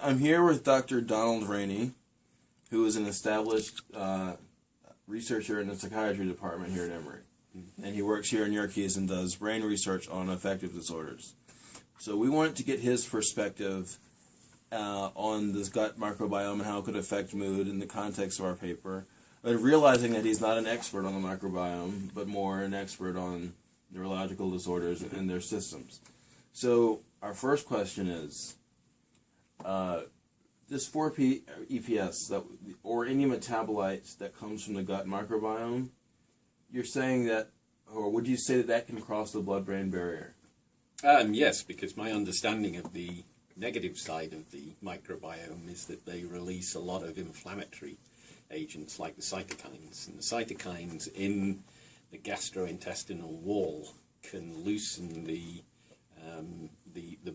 I'm here with Dr. Donald Rainey, who is an established researcher in the psychiatry department here at Emory. And he works here in Yerkes and does brain research on affective disorders. So we wanted to get his perspective on this gut microbiome and how it could affect mood in the context of our paper, but realizing that he's not an expert on the microbiome, but more an expert on neurological disorders and their systems. So our first question is, this 4-EPS, or any metabolites that comes from the gut microbiome, you're saying that, or would you say that that can cross the blood-brain barrier? Yes, because my understanding of the negative side of the microbiome is that they release a lot of inflammatory agents like the cytokines. And the cytokines in the gastrointestinal wall can loosen the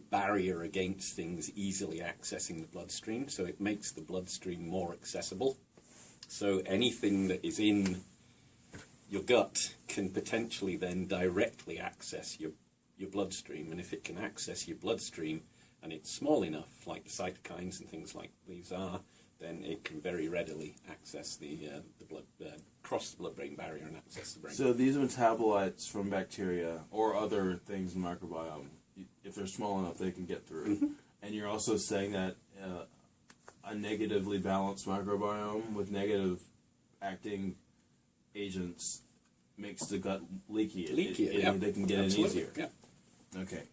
barrier against things easily accessing the bloodstream, so it makes the bloodstream more accessible. So anything that is in your gut can potentially then directly access your bloodstream, and if it can access your bloodstream and it's small enough, like the cytokines and things like these are, then it can very readily access the blood, cross the blood-brain barrier and access the brain. So these metabolites from bacteria or other things in the microbiome, if they're small enough, they can get through. Mm-hmm. And you're also saying that a negatively balanced microbiome with negative acting agents makes the gut leaky. Leakier, They can get Absolutely. in easier. Yeah. Okay.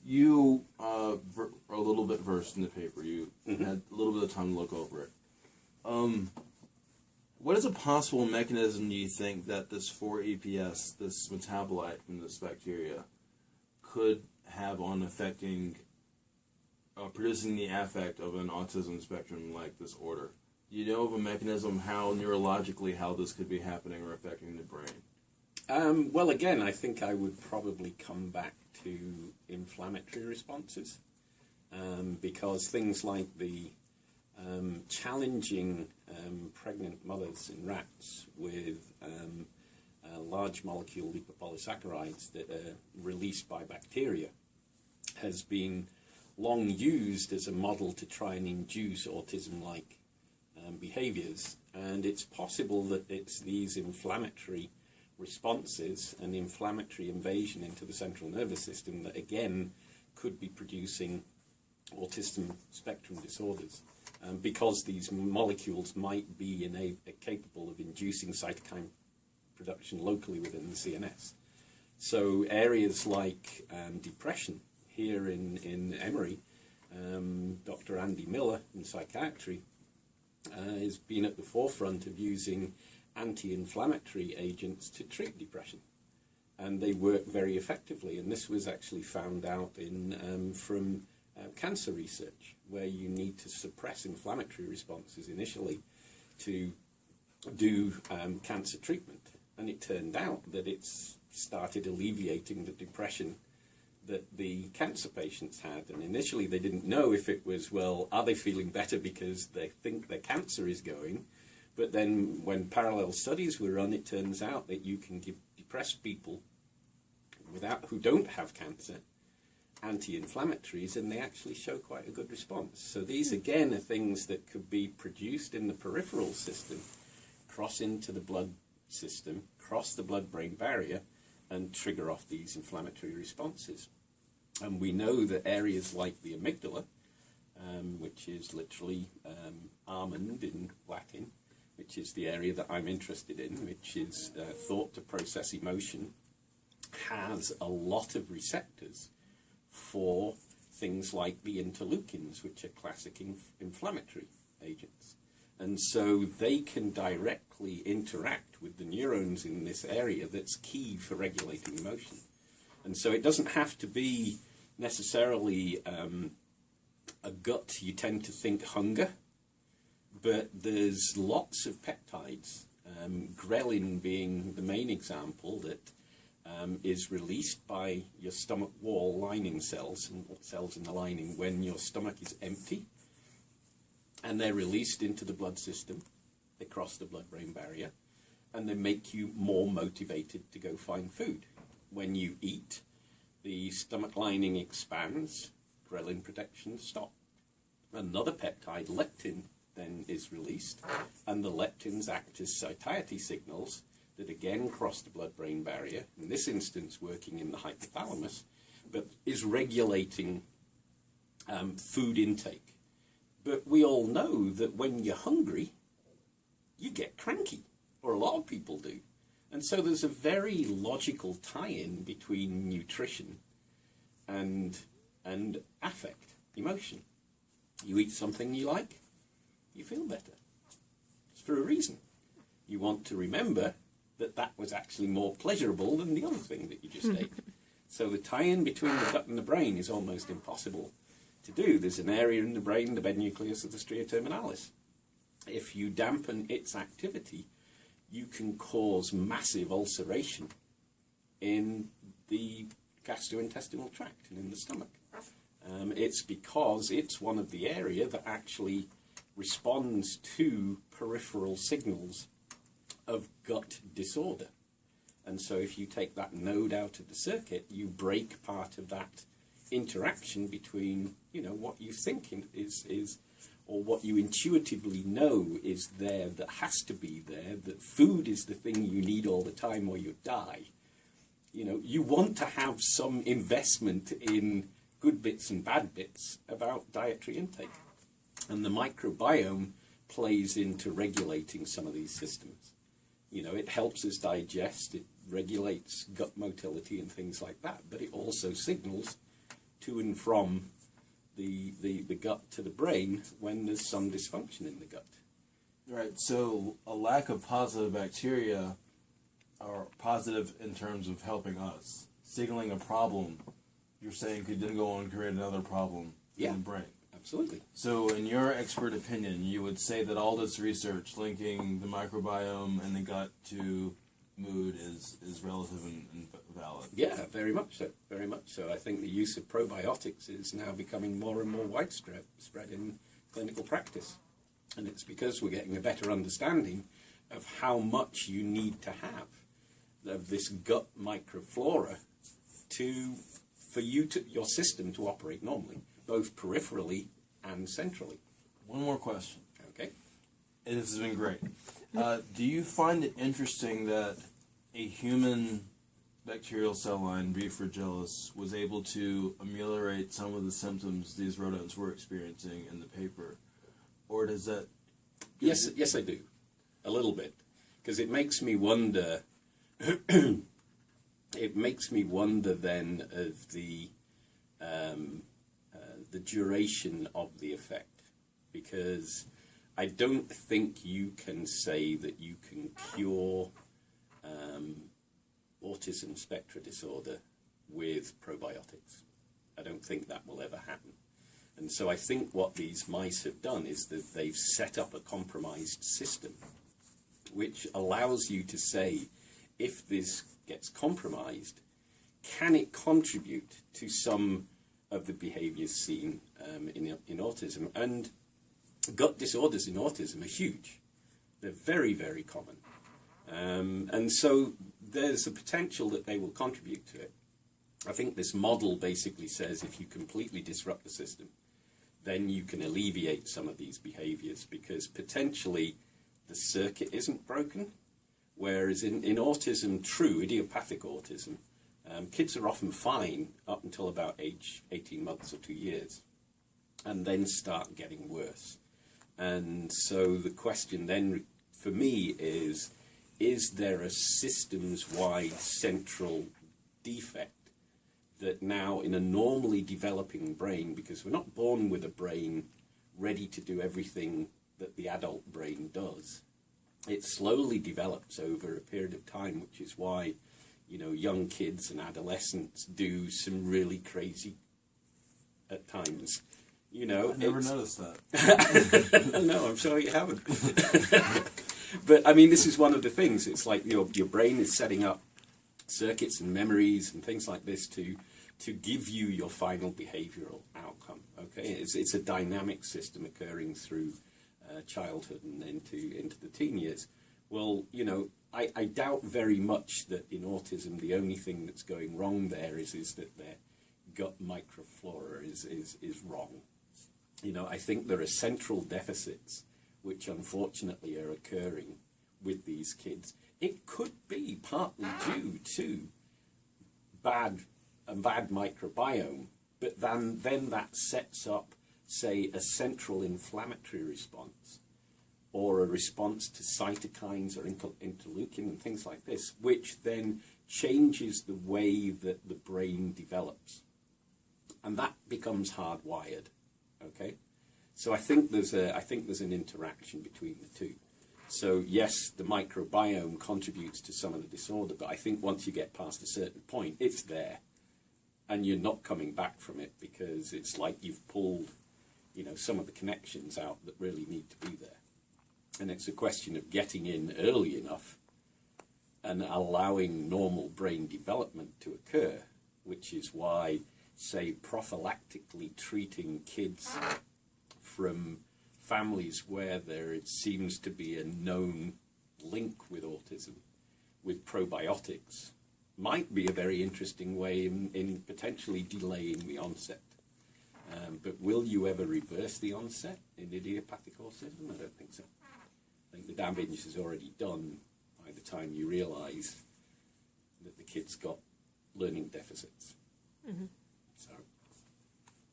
You are a little bit versed in the paper. You had a little bit of time to look over it. What is a possible mechanism, do you think, that this 4-EPS, this metabolite from this bacteria, could have on affecting, producing the affect of an autism spectrum-like disorder? Do you know of a mechanism how neurologically how this could be happening or affecting the brain? Well, again, I think I would probably come back to inflammatory responses, because things like the challenging pregnant mothers in rats with large molecule lipopolysaccharides that are released by bacteria has been long used as a model to try and induce autism-like behaviors. And it's possible that it's these inflammatory responses and inflammatory invasion into the central nervous system that again could be producing autism spectrum disorders, because these molecules might be capable of inducing cytokine production locally within the CNS. So areas like depression here in Emory, Dr. Andy Miller in psychiatry has been at the forefront of using anti-inflammatory agents to treat depression, and they work very effectively. And this was actually found out from cancer research, where you need to suppress inflammatory responses initially to do cancer treatment, and it turned out that it's started alleviating the depression that the cancer patients had. And initially they didn't know if it was, well, are they feeling better because they think their cancer is going? But then when parallel studies were run, it turns out that you can give depressed people who don't have cancer anti-inflammatories, and they actually show quite a good response. So these again are things that could be produced in the peripheral system, cross into the blood system, cross the blood-brain barrier, and trigger off these inflammatory responses. And we know that areas like the amygdala, which is literally almond in Latin, which is the area that I'm interested in, which is thought to process emotion, has a lot of receptors for things like the interleukins, which are classic inflammatory agents. And so they can directly interact with the neurons in this area that's key for regulating emotion. And so it doesn't have to be necessarily a gut. You tend to think hunger, but there's lots of peptides, ghrelin being the main example, that is released by your stomach wall lining cells and cells in the lining when your stomach is empty, and they're released into the blood system. They cross the blood-brain barrier, and they make you more motivated to go find food. When you eat, the stomach lining expands, ghrelin protection stops. Another peptide, leptin, then is released, and the leptins act as satiety signals that again cross the blood-brain barrier, in this instance working in the hypothalamus, but is regulating food intake. But we all know that when you're hungry, you get cranky, or a lot of people do. And so there's a very logical tie-in between nutrition and affect, emotion. You eat something you like, you feel better. It's for a reason. You want to remember that that was actually more pleasurable than the other thing that you just ate. So the tie-in between the gut and the brain is almost impossible to do. There's an area in the brain, the bed nucleus of the stria terminalis. If you dampen its activity, you can cause massive ulceration in the gastrointestinal tract and in the stomach. It's because it's one of the area that actually responds to peripheral signals of gut disorder. And so if you take that node out of the circuit, you break part of that interaction between, you know, what you think is or what you intuitively know is there, that has to be there, that food is the thing you need all the time or you die. You know, you want to have some investment in good bits and bad bits about dietary intake. And the microbiome plays into regulating some of these systems. You know, it helps us digest, it regulates gut motility and things like that, but it also signals to and from the gut to the brain when there's some dysfunction in the gut. Right, so a lack of positive bacteria are positive in terms of helping us. Signaling a problem, you're saying, could then go on and create another problem in the brain. Absolutely. So in your expert opinion, you would say that all this research linking the microbiome and the gut to mood is relative and valid? Yeah, very much so. Very much so. I think the use of probiotics is now becoming more and more widespread in clinical practice. And it's because we're getting a better understanding of how much you need to have of this gut microflora for your system to operate normally, both peripherally and centrally. One more question. Okay. This has been great. Do you find it interesting that a human bacterial cell line, B. fragilis, was able to ameliorate some of the symptoms these rodents were experiencing in the paper? Or does that... Yes, I do. A little bit. Because it makes me wonder... it makes me wonder then of the duration of the effect. Because I don't think you can say that you can cure autism spectrum disorder with probiotics. I don't think that will ever happen. And so I think what these mice have done is that they've set up a compromised system which allows you to say, if this gets compromised, can it contribute to some of the behaviors seen in autism? And gut disorders in autism are huge. They're very, very common. And so there's a potential that they will contribute to it. I think this model basically says if you completely disrupt the system, then you can alleviate some of these behaviors, because potentially the circuit isn't broken. Whereas in autism, true idiopathic autism, kids are often fine up until about age 18 months or 2 years, and then start getting worse. And so the question then for me is there a systems-wide central defect that now in a normally developing brain, because we're not born with a brain ready to do everything that the adult brain does, it slowly develops over a period of time, which is why you know, young kids and adolescents do some really crazy at times. You know, I never noticed that. No, I'm sorry you haven't. But I mean, this is one of the things. It's like your brain is setting up circuits and memories and things like this to give you your final behavioral outcome. Okay, it's a dynamic system occurring through childhood and into the teen years. Well, you know, I doubt very much that in autism the only thing that's going wrong there is that their gut microflora is wrong. You know, I think there are central deficits which unfortunately are occurring with these kids. It could be partly due to bad microbiome, but then that sets up, say, a central inflammatory response, or a response to cytokines or interleukin and things like this, which then changes the way that the brain develops. And that becomes hardwired, okay? So I think there's an interaction between the two. So yes, the microbiome contributes to some of the disorder, but I think once you get past a certain point, it's there. And you're not coming back from it because it's like you've pulled, you know, some of the connections out that really need to be there. And it's a question of getting in early enough and allowing normal brain development to occur, which is why, say, prophylactically treating kids from families where there seems to be a known link with autism, with probiotics, might be a very interesting way in potentially delaying the onset. But will you ever reverse the onset in idiopathic autism? I don't think so. I think the damage is already done by the time you realise that the kid's got learning deficits. Mm-hmm. So.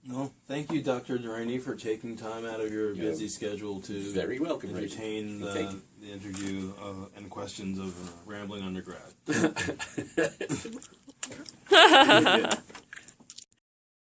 No, thank you, Dr. Delaney, for taking time out of your busy schedule to very welcome, entertain the interview and questions of a rambling undergrad.